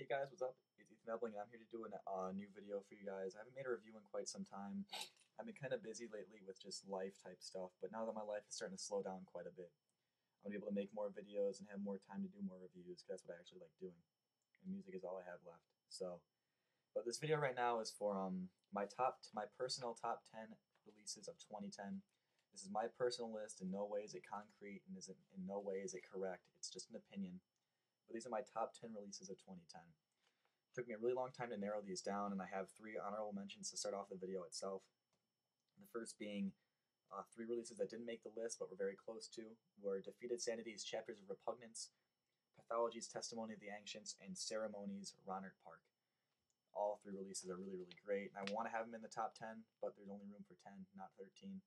Guys, what's up? It's Ethan Ebling, and I'm here to do a new video for you guys. I haven't made a review in quite some time. I've been kind of busy lately with just life type stuff, but now that my life is starting to slow down quite a bit, I'll be able to make more videos and have more time to do more reviews because that's what I actually like doing. And music is all I have left. But this video right now is for my personal top 10 releases of 2010. This is my personal list. In no way is it concrete, and in no way is it correct. It's just an opinion. But these are my top 10 releases of 2010. It took me a really long time to narrow these down, and I have 3 honorable mentions to start off the video itself. The first being 3 releases that didn't make the list but were very close to were Defeated Sanity's Chapters of Repugnance, Pathology's Testimony of the Ancients, and Ceremony's Rohnert Park. All 3 releases are really, really great, and I want to have them in the top 10, but there's only room for 10, not 13.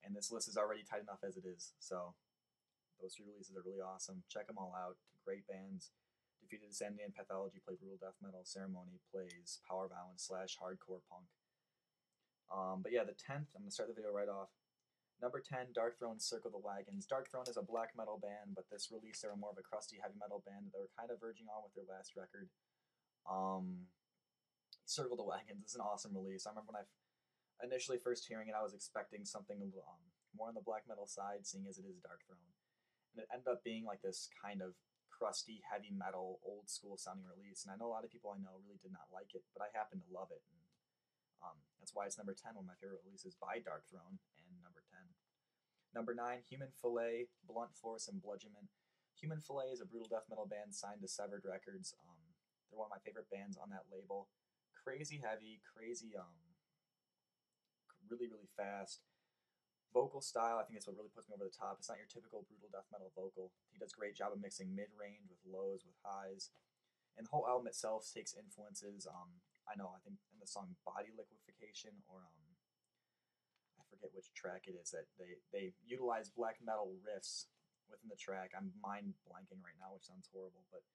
And this list is already tight enough as it is, so those 3 releases are really awesome. Check them all out. Great bands. Defeated Sanity and Pathology play brutal death metal. Ceremony plays power violence / hardcore punk. But yeah, the 10th, I'm going to start the video right off. Number 10, Darkthrone's Circle the Wagons. Darkthrone is a black metal band, but this release they were more of a crusty heavy metal band that they were kind of verging on with their last record. Circle the Wagons is an awesome release. I remember when I initially first hearing it, I was expecting something a little more on the black metal side, seeing as it is Darkthrone. And it ended up being like this kind of crusty, heavy metal, old school sounding release. And I know a lot of people I know really did not like it, but I happen to love it. And that's why it's number 10, one of my favorite releases by Darkthrone, and number 10. Number 9, Human Fillet, Blunt Force, and Bludgeonment. Human Fillet is a brutal death metal band signed to Severed Records. They're one of my favorite bands on that label. Crazy heavy, crazy, really, really fast. Vocal style, I think it's what really puts me over the top. It's not your typical brutal death metal vocal. He does a great job of mixing mid-range with lows with highs. And the whole album itself takes influences. I think in the song Body Liquefaction, or I forget which track it is, that they utilize black metal riffs within the track. I'm mind blanking right now, which sounds horrible, but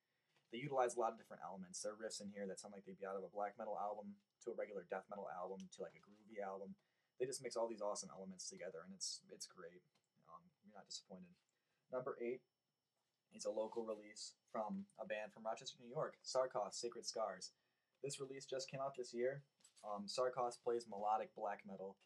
they utilize a lot of different elements. There are riffs in here that sound like they'd be out of a black metal album to a regular death metal album to like a groovy album. They just mix all these awesome elements together, and it's great. You're not disappointed. Number 8 is a local release from a band from Rochester, New York, Sarkos, Sacred Scars. This release just came out this year. Sarkos plays melodic black metal.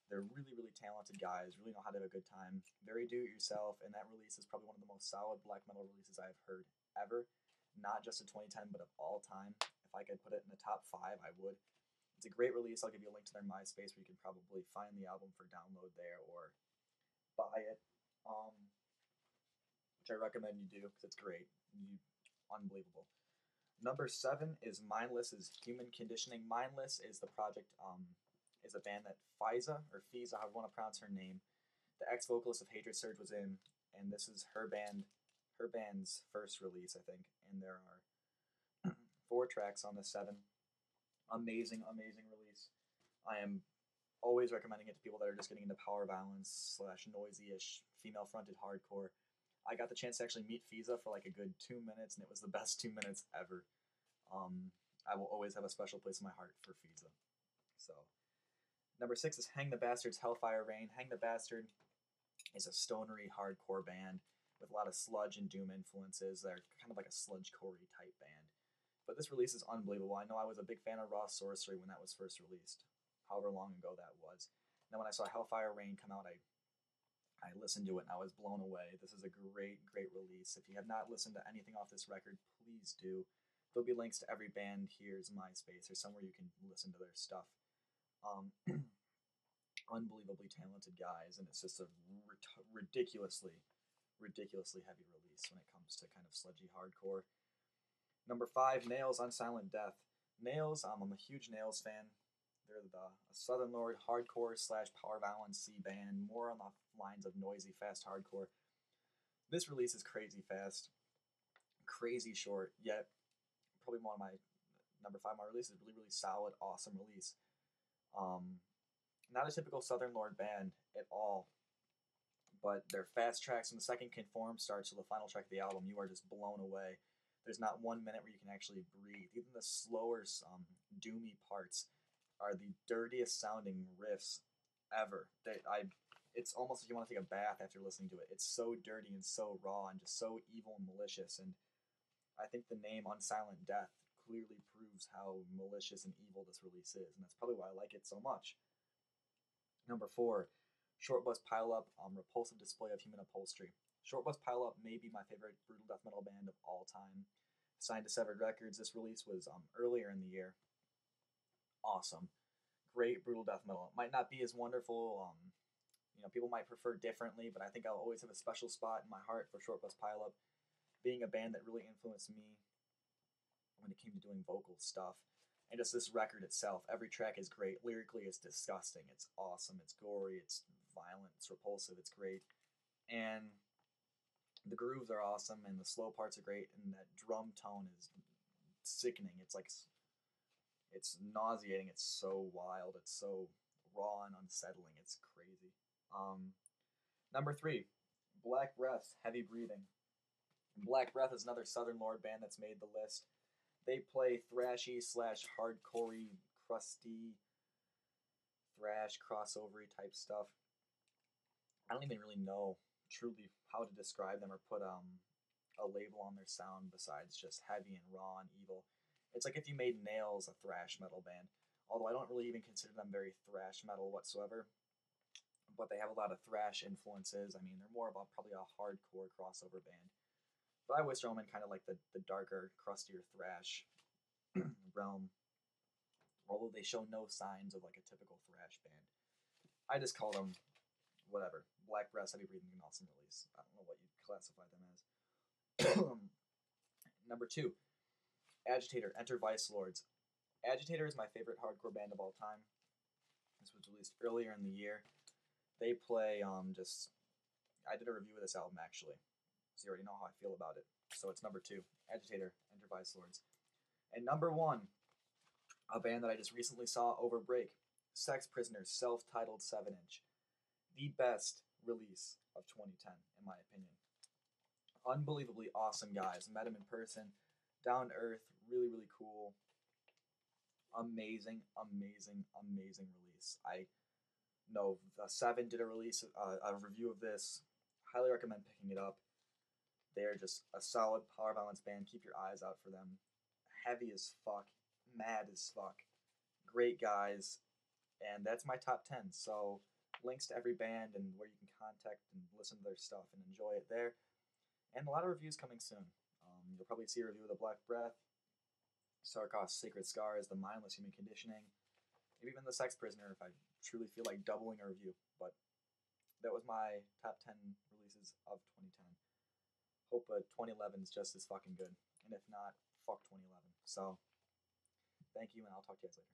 They're really, really talented guys, really know how to have a good time. Very do-it-yourself, and that release is probably one of the most solid black metal releases I've heard ever. Not just in 2010, but of all time. If I could put it in the top 5, I would. It's a great release. I'll give you a link to their MySpace where you can probably find the album for download there or buy it, which I recommend you do because it's great. Unbelievable. Number 7 is Mindless's Human Conditioning. Mindless is the project, is a band that Fiza, however you want to pronounce her name, the ex-vocalist of Hatred Surge, was in, and this is her band's first release, I think, and there are 4 tracks on the 7. Amazing, amazing release. I am always recommending it to people that are just getting into power violence / noisy-ish female-fronted hardcore. I got the chance to actually meet Fiza for like a good 2 minutes, and it was the best 2 minutes ever. I will always have a special place in my heart for Fiza. So, number 6 is Hang the Bastard's Hellfire Rain. Hang the Bastard is a stonery hardcore band with a lot of sludge and doom influences. They're kind of like a sludge-core-y type band. But this release is unbelievable. I know I was a big fan of Raw Sorcery when that was first released, however long ago that was. And then when I saw Hellfire Rain come out, I listened to it and I was blown away. This is a great, great release. If you have not listened to anything off this record, please do. There'll be links to every band here's MySpace or somewhere you can listen to their stuff. Unbelievably talented guys, and it's just a ridiculously heavy release when it comes to kind of sludgy hardcore. Number 5, Nails on Silent Death. Nails, I'm a huge Nails fan. They're a Southern Lord hardcore / power violence band, more on the lines of noisy, fast hardcore. This release is crazy fast, crazy short, yet probably one of my number 5 my release is really, really solid, awesome release. Not a typical Southern Lord band at all, but their fast tracks from the second Conform starts to the final track of the album, you are just blown away. There's not 1 minute where you can actually breathe. Even the slower, doomy parts are the dirtiest sounding riffs ever. It's almost like you want to take a bath after listening to it. It's so dirty and so raw and just so evil and malicious. And I think the name Unsilent Death clearly proves how malicious and evil this release is, and that's probably why I like it so much. Number 4, Short Bus Pile Up, repulsive display of human upholstery. Short Bus Pile Up may be my favorite brutal death metal band of all time. Signed to Severed Records, this release was earlier in the year. Awesome. Great brutal death metal. It might not be as wonderful, people might prefer differently, but I think I'll always have a special spot in my heart for Short Bus Pile Up, being a band that really influenced me when it came to doing vocal stuff. And just this record itself, every track is great. Lyrically, it's disgusting. It's awesome. It's gory. It's violent. It's repulsive. It's great. And the grooves are awesome, and the slow parts are great, and that drum tone is sickening. It's like, it's nauseating. It's so wild. It's so raw and unsettling. It's crazy. Number 3, Black Breath, Heavy Breathing. Black Breath is another Southern Lord band that's made the list. They play thrashy / hardcorey, crusty, thrash, crossovery type stuff. I don't even really know truly how to describe them or put a label on their sound besides just heavy and raw and evil. It's like if you made Nails a thrash metal band, although I don't really even consider them very thrash metal whatsoever. But they have a lot of thrash influences. I mean, they're more of probably a hardcore crossover band. But I always throw them in kind of like the darker, crustier thrash realm, although they show no signs of like a typical thrash band. I just call them whatever. Black Breath, Heavy Breathing, and Awesome Release. I don't know what you'd classify them as. Number 2, Agitator, Enter Vice Lords. Agitator is my favorite hardcore band of all time. This was released earlier in the year. They play I did a review of this album actually, so you already know how I feel about it. So it's number 2, Agitator, Enter Vice Lords. And number 1, a band that I just recently saw over break, Sex Prisoners, self-titled 7-inch. The best release of 2010, in my opinion. Unbelievably awesome guys. Met them in person. Down to earth. Really, really cool. Amazing, amazing, amazing release. I know the 7 did a release, a review of this. Highly recommend picking it up. They're just a solid power violence band. Keep your eyes out for them. Heavy as fuck. Mad as fuck. Great guys. And that's my top 10. So links to every band and where you can contact and listen to their stuff and enjoy it there. And a lot of reviews coming soon. You'll probably see a review of the Black Breath, Sarkos Sacred Scars, the Mindless Human Conditioning, maybe even the Sex Prisoner if I truly feel like doubling a review. But that was my top 10 releases of 2010. Hope 2011 is just as fucking good. And if not, fuck 2011. So, thank you, and I'll talk to you guys later.